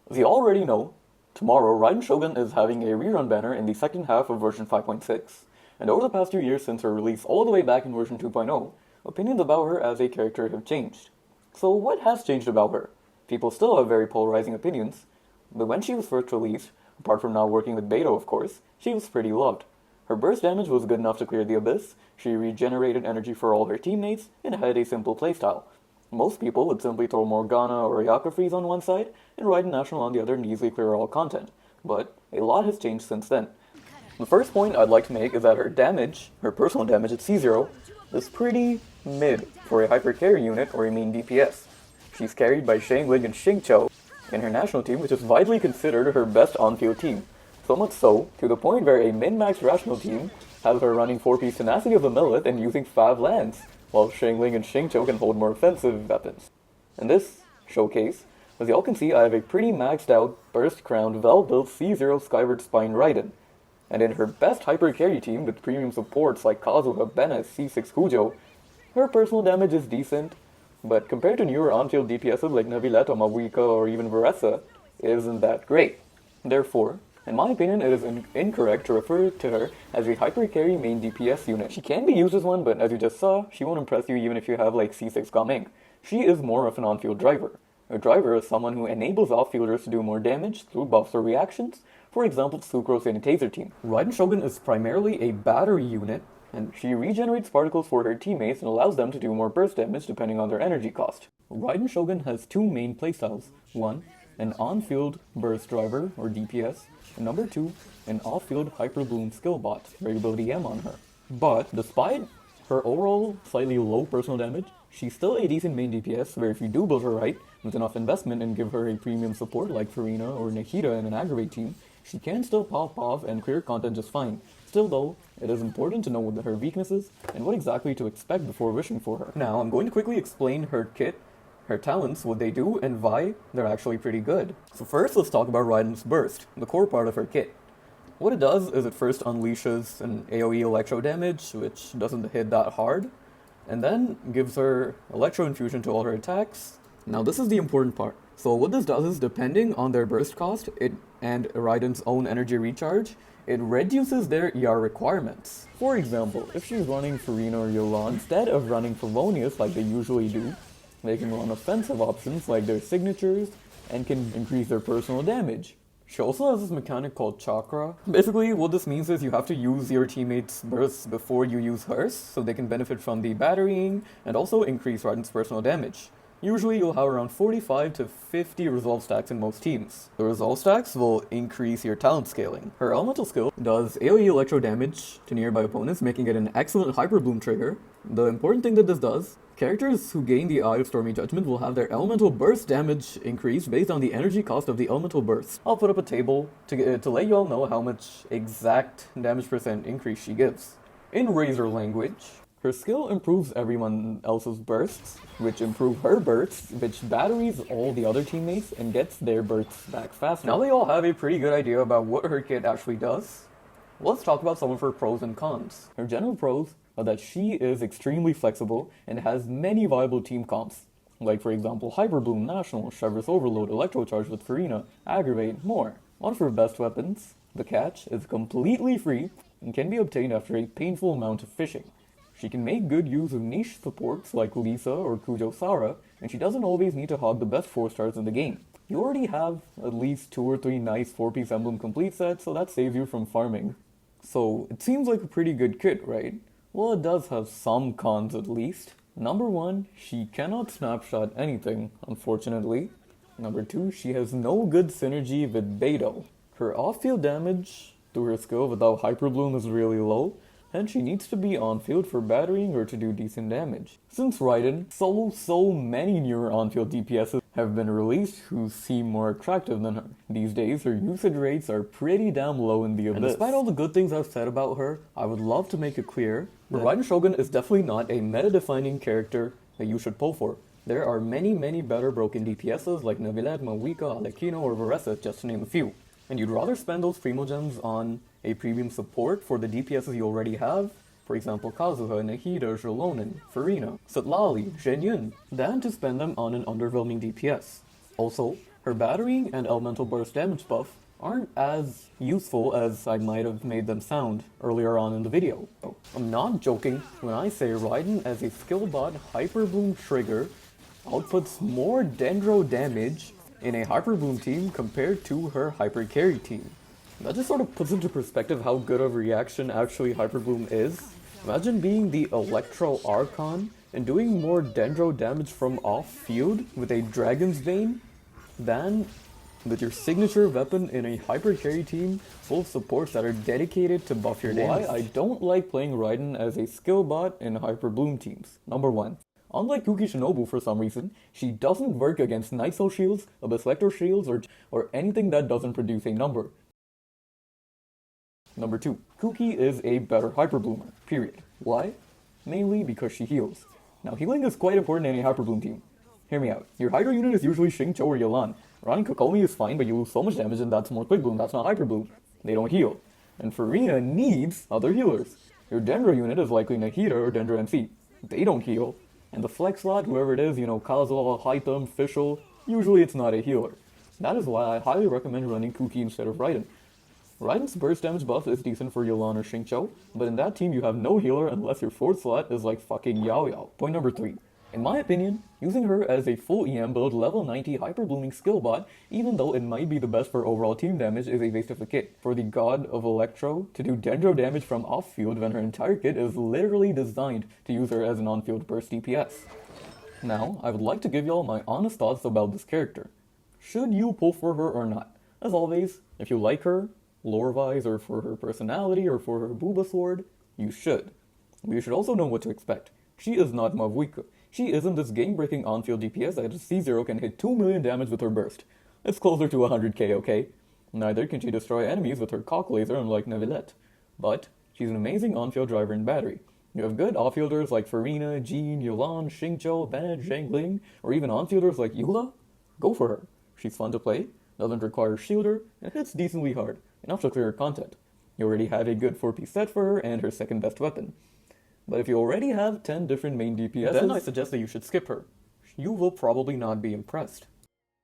As you already know, tomorrow Raiden Shogun is having a rerun banner in the second half of version 5.6, and over the past 2 years since her release all the way back in version 2.0, opinions about her as a character have changed. So what has changed about her? People still have very polarizing opinions, but when she was first released, apart from now working with Beto of course, she was pretty loved. Her burst damage was good enough to clear the abyss, she regenerated energy for all her teammates, and had a simple playstyle. Most people would simply throw Morgana or Yaka Freeze on one side, and Raiden National on the other and easily clear all content. But a lot has changed since then. The first point I'd like to make is that her damage, her personal damage at C0, is pretty mid for a Hypercarry unit or a main DPS. She's carried by Xiangling and Xingqiu in her national team, which is widely considered her best on-field team. So much so, to the point where a min-max rational team has her running 4-piece Tenacity of the Millet and using 5 lands, while Xiangling and Xingqiu can hold more offensive weapons. In this showcase, as y'all can see, I have a pretty maxed out, burst-crowned, well-built C0 Skyward Spine Raiden. And in her best hyper-carry team with premium supports like Kazuha, Benes, C6 Kujo, her personal damage is decent, but compared to newer on-field DPSs like Navileta, Mavuika, or even Varessa, it isn't that great. Therefore, in my opinion, it is incorrect to refer to her as a Hypercarry Main DPS unit. She can be used as one, but as you just saw, she won't impress you even if you have like C6 Gaming. She is more of an on-field driver. A driver is someone who enables off-fielders to do more damage through buffs or reactions, for example Sucrose in a Taser team. Raiden Shogun is primarily a battery unit, and she regenerates particles for her teammates and allows them to do more burst damage depending on their energy cost. Raiden Shogun has two main playstyles. One, an on-field burst driver, or DPS, and number 2, an off-field Hyper Bloom skill bot, variability M on her. But, despite her overall slightly low personal damage, she's still a decent main DPS where if you do build her right, with enough investment and give her a premium support like Farina or Nikita in an aggravate team, she can still pop off and clear content just fine. Still though, it is important to know what her weaknesses and what exactly to expect before wishing for her. Now, I'm going to quickly explain her kit, her talents, what they do, and why they're actually pretty good. So first, let's talk about Raiden's Burst, the core part of her kit. What it does is it first unleashes an AoE electro damage, which doesn't hit that hard, and then gives her electro infusion to all her attacks. Now this is the important part. So what this does is, depending on their burst cost and Raiden's own energy recharge, it reduces their ER requirements. For example, if she's running Farina or Yolan, instead of running Favonius like they usually do, they can run offensive options like their signatures and can increase their personal damage. She also has this mechanic called Chakra. Basically, what this means is you have to use your teammates' bursts before you use hers, so they can benefit from the batterying and also increase Raiden's personal damage. Usually you'll have around 45 to 50 resolve stacks in most teams. The resolve stacks will increase your talent scaling. Her elemental skill does AoE electro damage to nearby opponents, making it an excellent Hyper Bloom trigger. The important thing that this does, characters who gain the Eye of Stormy Judgment will have their elemental burst damage increased based on the energy cost of the elemental burst. I'll put up a table to let you all know how much exact damage percent increase she gives. In Razor language, her skill improves everyone else's bursts, which improve her bursts, which batteries all the other teammates and gets their bursts back faster. Now they all have a pretty good idea about what her kit actually does. Let's talk about some of her pros and cons. Her general pros are that she is extremely flexible and has many viable team comps, like for example Hyper Bloom, National, Chevreuse Overload, Electro Charge with Farina, Aggravate, more. One of her best weapons, the Catch, is completely free and can be obtained after a painful amount of fishing. She can make good use of niche supports like Lisa or Kujo Sara, and she doesn't always need to hog the best 4-stars in the game. You already have at least 2 or 3 nice 4-piece emblem complete sets, so that saves you from farming. So, it seems like a pretty good kit, right? Well, it does have some cons at least. Number 1, she cannot snapshot anything, unfortunately. Number 2, she has no good synergy with Beto. Her off-field damage through her skill without Hyper Bloom is really low, and she needs to be on-field for battering or to do decent damage. Since Raiden, so many newer on-field DPSs have been released who seem more attractive than her. These days, her usage rates are pretty damn low in the abyss. And despite all the good things I've said about her, I would love to make it clear that Raiden Shogun is definitely not a meta-defining character that you should pull for. There are many better broken DPSs like Navilet, Mawika, Alekino, or Varessa, just to name a few. And you'd rather spend those Primo Gems on a premium support for the DPSs you already have, for example Kazuha, Nahida, Zholonin, Farina, Satlali, Zhenyun, than to spend them on an underwhelming DPS. Also, Her battery and elemental burst damage buff aren't as useful as I might have made them sound earlier on in the video. I'm not joking when I say Raiden as a skill bot Hyper Bloom trigger outputs more dendro damage in a Hyper Bloom team compared to her Hypercarry team. That just sort of puts into perspective how good of a reaction actually Hyper Bloom is. Imagine being the Electro Archon and doing more dendro damage from off-field with a Dragon's Vein than with your signature weapon in a Hypercarry team full of supports that are dedicated to buff your damage. Why I don't like playing Raiden as a skill bot in Hyper Bloom teams. Number 1. Unlike Kuki Shinobu for some reason, she doesn't work against Night Soul shields, Abyss Vector shields, or anything that doesn't produce a number. Number 2. Kuki is a better Hyper Bloomer, period. Why? Mainly because she heals. Now healing is quite important in a Hyper Bloom team. Hear me out. Your Hydro unit is usually Xingqiu or Yelan. Running Kokomi is fine, but you lose so much damage and that's more Quick Bloom, that's not Hyper Bloom. They don't heal. And Farina needs other healers. Your Dendro unit is likely Nahida or Dendro MC. They don't heal. And the flex slot, whoever it is, Kazuha, Hytham, Fischl, usually it's not a healer. That is why I highly recommend running Kuki instead of Raiden. Raiden's burst damage buff is decent for Yelan or Xingqiu, but in that team you have no healer unless your fourth slot is like fucking Yao Yao. Point number 3. In my opinion, using her as a full EM build level 90 Hyper Blooming skill bot, even though it might be the best for overall team damage, is a waste of a kit. For the god of Electro to do dendro damage from off-field when her entire kit is literally designed to use her as an on-field burst DPS. Now, I would like to give y'all my honest thoughts about this character. Should you pull for her or not? As always, if you like her, lore-wise or for her personality or for her booba sword, you should. But you should also know what to expect. She is not Mavuika. She isn't this game-breaking on-field DPS that at C0 can hit 2 million damage with her burst. It's closer to 100k, okay? Neither can she destroy enemies with her cock laser unlike Neuvillette. But she's an amazing on-field driver in battery. You have good off-fielders like Farina, Jean, Yelan, Xingqiu, Bennett, Zhangling, or even on-fielders like Eula? Go for her. She's fun to play, doesn't require shielder, and hits decently hard, enough to clear her content. You already have a good 4-piece set for her and her second best weapon. But if you already have 10 different main DPSs, then I suggest that you should skip her. You will probably not be impressed.